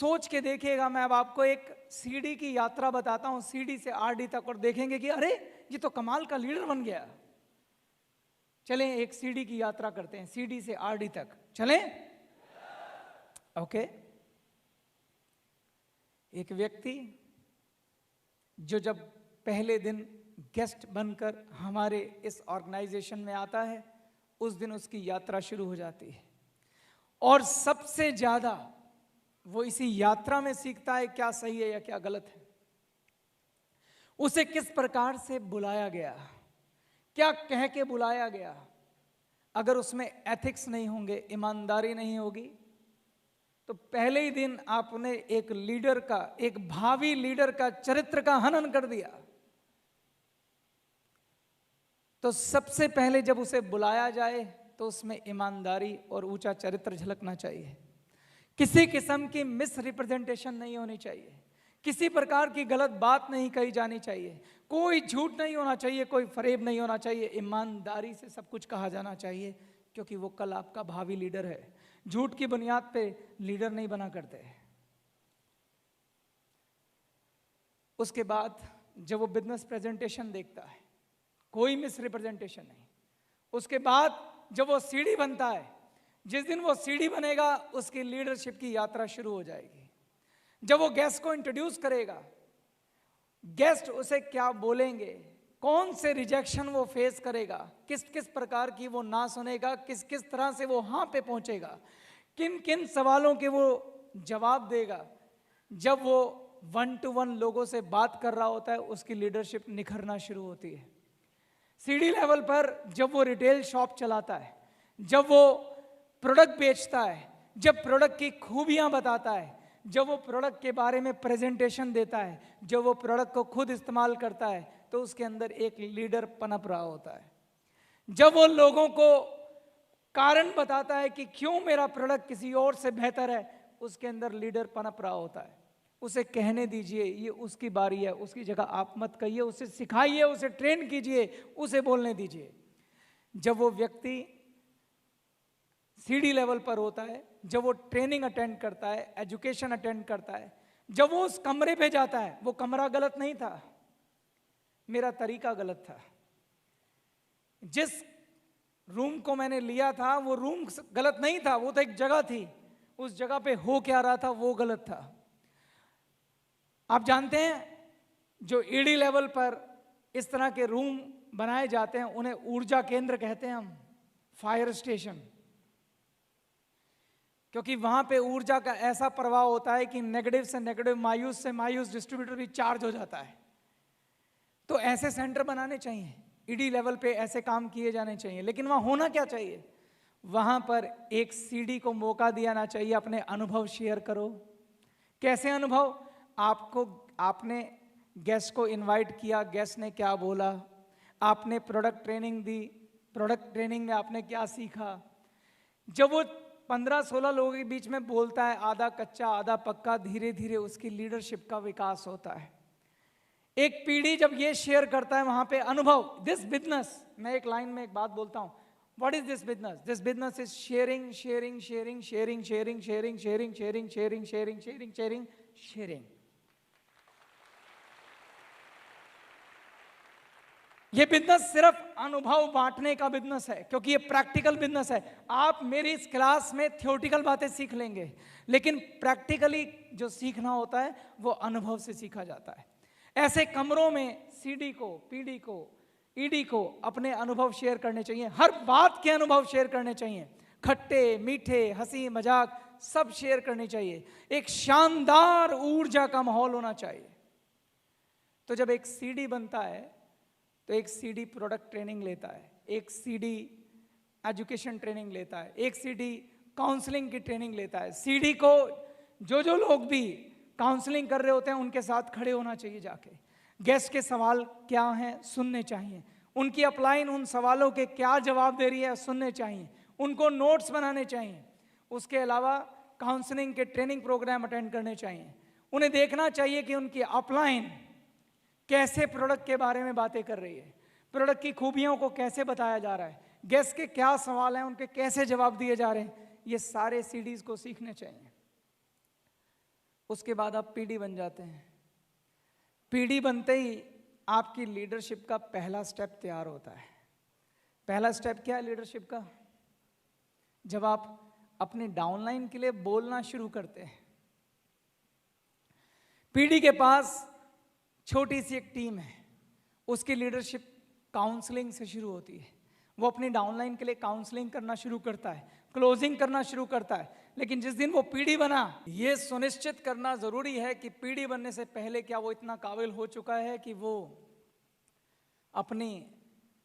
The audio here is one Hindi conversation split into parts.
सोच के देखिएगा, मैं अब आपको एक सीडी की यात्रा बताता हूं, सीडी से आरडी तक, और देखेंगे कि अरे ये तो कमाल का लीडर बन गया। चलें एक सीडी की यात्रा करते हैं, सीडी से आरडी तक चलें। ओके। एक व्यक्ति जो जब पहले दिन गेस्ट बनकर हमारे इस ऑर्गेनाइजेशन में आता है, उस दिन उसकी यात्रा शुरू हो जाती है, और सबसे ज्यादा वो इसी यात्रा में सीखता है क्या सही है या क्या गलत है। उसे किस प्रकार से बुलाया गया, क्या कह के बुलाया गया। अगर उसमें एथिक्स नहीं होंगे, ईमानदारी नहीं होगी, तो पहले ही दिन आपने एक लीडर का, एक भावी लीडर का चरित्र का हनन कर दिया। तो सबसे पहले जब उसे बुलाया जाए तो उसमें ईमानदारी और ऊंचा चरित्र झलकना चाहिए। किसी किस्म की मिस रिप्रेजेंटेशन नहीं होनी चाहिए, किसी प्रकार की गलत बात नहीं कही जानी चाहिए, कोई झूठ नहीं होना चाहिए, कोई फरेब नहीं होना चाहिए। ईमानदारी से सब कुछ कहा जाना चाहिए, क्योंकि वो कल आपका भावी लीडर है। झूठ की बुनियाद पे लीडर नहीं बना करते। उसके बाद जब वो बिजनेस प्रेजेंटेशन देखता है, कोई मिस रिप्रेजेंटेशन नहीं। उसके बाद जब वो सीडी बनता है, जिस दिन वो सीडी बनेगा उसकी लीडरशिप की यात्रा शुरू हो जाएगी। जब वो गेस्ट को इंट्रोड्यूस करेगा, गेस्ट उसे क्या बोलेंगे, कौन से रिजेक्शन वो फेस करेगा, किस किस प्रकार की वो ना सुनेगा, किस किस तरह से वो हाँ पे पहुंचेगा, किन किन सवालों के वो जवाब देगा। जब वो 1 to 1 लोगों से बात कर रहा होता है, उसकी लीडरशिप निखरना शुरू होती है। सीडी लेवल पर जब वो रिटेल शॉप चलाता है, जब वो प्रोडक्ट बेचता है, जब प्रोडक्ट की खूबियां बताता है, जब वो प्रोडक्ट के बारे में प्रेजेंटेशन देता है, जब वो प्रोडक्ट को खुद इस्तेमाल करता है, तो उसके अंदर एक लीडर पनप रहा होता है। जब वो लोगों को कारण बताता है कि क्यों मेरा प्रोडक्ट किसी और से बेहतर है, उसके अंदर लीडर पनप रहा होता है। उसे कहने दीजिए, ये उसकी बारी है, उसकी जगह आप मत कहिए, उसे सिखाइए, उसे ट्रेन कीजिए, उसे बोलने दीजिए। जब वो व्यक्ति सीडी लेवल पर होता है, जब वो ट्रेनिंग अटेंड करता है, एजुकेशन अटेंड करता है, जब वो उस कमरे पे जाता है, वो कमरा गलत नहीं था, मेरा तरीका गलत था। जिस रूम को मैंने लिया था वो रूम गलत नहीं था, वो तो एक जगह थी, उस जगह पे हो क्या रहा था वो गलत था। आप जानते हैं जो ईडी लेवल पर इस तरह के रूम बनाए जाते हैं, उन्हें ऊर्जा केंद्र कहते हैं हम, फायर स्टेशन, क्योंकि वहां पे ऊर्जा का ऐसा प्रवाह होता है कि नेगेटिव से नेगेटिव, मायूस से मायूस डिस्ट्रीब्यूटर भी चार्ज हो जाता है। तो ऐसे सेंटर बनाने चाहिए, ईडी लेवल पे ऐसे काम किए जाने चाहिए। लेकिन वहां होना क्या चाहिए, वहां पर एक सीडी को मौका दिया चाहिए, अपने अनुभव शेयर करो। कैसे अनुभव, आपने गेस्ट को इनवाइट किया, गेस्ट ने क्या बोला, आपने प्रोडक्ट ट्रेनिंग दी, प्रोडक्ट ट्रेनिंग में आपने क्या सीखा। जब वो 15-16 लोगों के बीच में बोलता है, आधा कच्चा आधा पक्का, धीरे धीरे उसकी लीडरशिप का विकास होता है। एक पीढ़ी जब ये शेयर करता है, वहां पे अनुभव, दिस बिजनेस, मैं एक लाइन में एक बात बोलता हूं, what is this business? This business is sharing sharing sharing sharing sharing sharing sharing sharing sharing sharing sharing sharing sharing. ये बिजनेस सिर्फ अनुभव बांटने का बिजनेस है, क्योंकि ये प्रैक्टिकल बिजनेस है। आप मेरी इस क्लास में थ्योरेटिकल बातें सीख लेंगे, लेकिन प्रैक्टिकली जो सीखना होता है वो अनुभव से सीखा जाता है। ऐसे कमरों में सीडी को, पीडी को, ईडी को अपने अनुभव शेयर करने चाहिए, हर बात के अनुभव शेयर करने चाहिए, खट्टे मीठे, हंसी मजाक सब शेयर करने चाहिए। एक शानदार ऊर्जा का माहौल होना चाहिए। तो जब एक सीडी बनता है तो एक सीडी प्रोडक्ट ट्रेनिंग लेता है, एक सीडी एजुकेशन ट्रेनिंग लेता है, एक सीडी काउंसलिंग की ट्रेनिंग लेता है। सीडी को जो लोग भी काउंसलिंग कर रहे होते हैं उनके साथ खड़े होना चाहिए, जाके गेस्ट के सवाल क्या हैं सुनने चाहिए, उनकी अपलाइन उन सवालों के क्या जवाब दे रही है सुनने चाहिए, उनको नोट्स बनाने चाहिए। उसके अलावा काउंसलिंग के ट्रेनिंग प्रोग्राम अटेंड करने चाहिए। उन्हें देखना चाहिए कि उनकी अपलाइन कैसे प्रोडक्ट के बारे में बातें कर रही है, प्रोडक्ट की खूबियों को कैसे बताया जा रहा है, गेस्ट के क्या सवाल हैं उनके कैसे जवाब दिए जा रहे हैं। ये सारे सीडीज को सीखने चाहिए। उसके बाद आप पीडी बन जाते हैं। पीडी बनते ही आपकी लीडरशिप का पहला स्टेप तैयार होता है। पहला स्टेप क्या है लीडरशिप का? जब आप अपनी डाउनलाइन के लिए बोलना शुरू करते हैं। पीडी के पास छोटी सी एक टीम है, उसकी लीडरशिप काउंसलिंग से शुरू होती है। वो अपनी डाउनलाइन के लिए काउंसलिंग करना शुरू करता है, क्लोजिंग करना शुरू करता है। लेकिन जिस दिन वो पीडी बना, ये सुनिश्चित करना जरूरी है कि पीडी बनने से पहले क्या वो इतना काबिल हो चुका है कि वो अपनी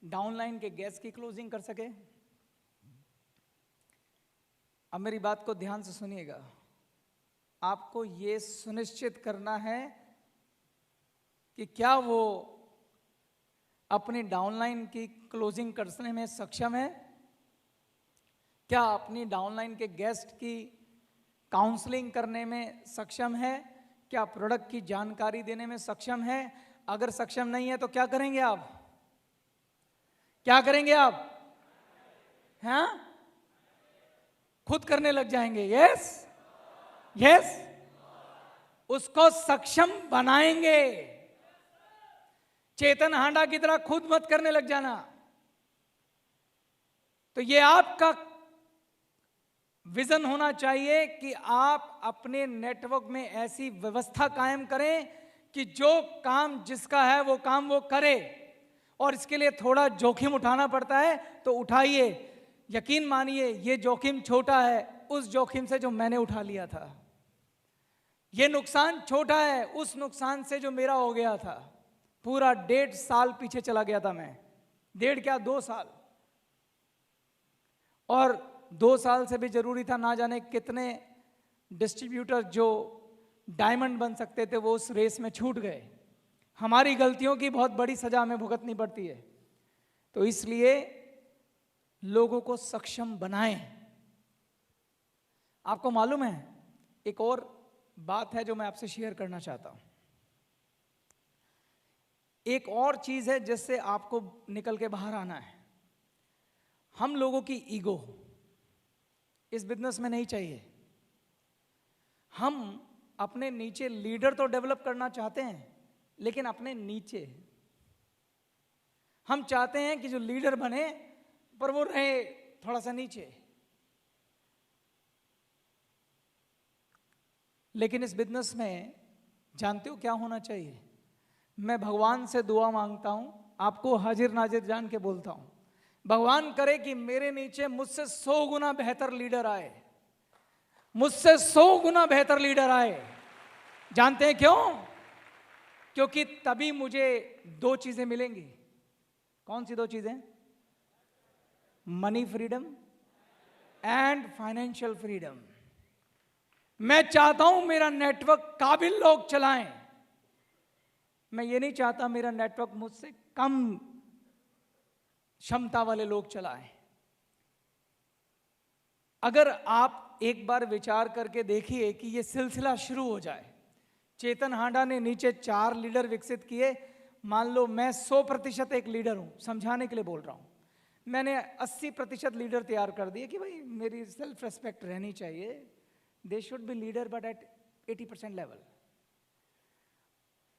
डाउनलाइन के गैस की क्लोजिंग कर सके। अब मेरी बात को ध्यान से सुनिएगा। आपको ये सुनिश्चित करना है कि क्या वो अपनी डाउनलाइन की क्लोजिंग करने में सक्षम है, क्या अपनी डाउनलाइन के गेस्ट की काउंसलिंग करने में सक्षम है, क्या प्रोडक्ट की जानकारी देने में सक्षम है। अगर सक्षम नहीं है तो क्या करेंगे आप? क्या करेंगे आप? हैं? खुद करने लग जाएंगे। यस यस, उसको सक्षम बनाएंगे। चेतन हांडा की तरह खुद मत करने लग जाना। तो ये आपका विजन होना चाहिए कि आप अपने नेटवर्क में ऐसी व्यवस्था कायम करें कि जो काम जिसका है वो काम वो करे। और इसके लिए थोड़ा जोखिम उठाना पड़ता है तो उठाइए। यकीन मानिए ये जोखिम छोटा है उस जोखिम से जो मैंने उठा लिया था। ये नुकसान छोटा है उस नुकसान से जो मेरा हो गया था। पूरा 1.5 साल पीछे चला गया था मैं, 1.5 क्या 2 साल। और 2 साल से भी जरूरी था, ना जाने कितने डिस्ट्रीब्यूटर जो डायमंड बन सकते थे वो उस रेस में छूट गए। हमारी गलतियों की बहुत बड़ी सजा हमें भुगतनी पड़ती है। तो इसलिए लोगों को सक्षम बनाएं। आपको मालूम है एक और बात है जो मैं आपसे शेयर करना चाहता हूं। एक और चीज है जिससे आपको निकल के बाहर आना है। हम लोगों की ईगो इस बिजनेस में नहीं चाहिए। हम अपने नीचे लीडर तो डेवलप करना चाहते हैं, लेकिन अपने नीचे हम चाहते हैं कि जो लीडर बने पर वो रहे थोड़ा सा नीचे। लेकिन इस बिजनेस में जानते हो क्या होना चाहिए? मैं भगवान से दुआ मांगता हूं, आपको हाजिर नाजिर जान के बोलता हूं, भगवान करे कि मेरे नीचे मुझसे 100 गुना बेहतर लीडर आए, मुझसे 100 गुना बेहतर लीडर आए। जानते हैं क्यों? क्योंकि तभी मुझे 2 चीजें मिलेंगी। कौन सी 2 चीजें? Money freedom and financial freedom. मैं चाहता हूं मेरा नेटवर्क काबिल लोग चलाएं। मैं ये नहीं चाहता मेरा नेटवर्क मुझसे कम क्षमता वाले लोग चलाएं। अगर आप एक बार विचार करके देखिए कि ये सिलसिला शुरू हो जाए। चेतन हांडा ने नीचे 4 लीडर विकसित किए। मान लो मैं 100% एक लीडर हूं, समझाने के लिए बोल रहा हूं। मैंने 80% लीडर तैयार कर दिए कि भाई मेरी सेल्फ रेस्पेक्ट रहनी चाहिए। They should be leader but at 80% level.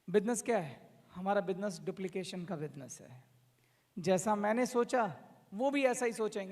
Business क्या है? हमारा बिजनेस डुप्लीकेशन का बिजनेस है। जैसा मैंने सोचा वो भी ऐसा ही सोचेंगे।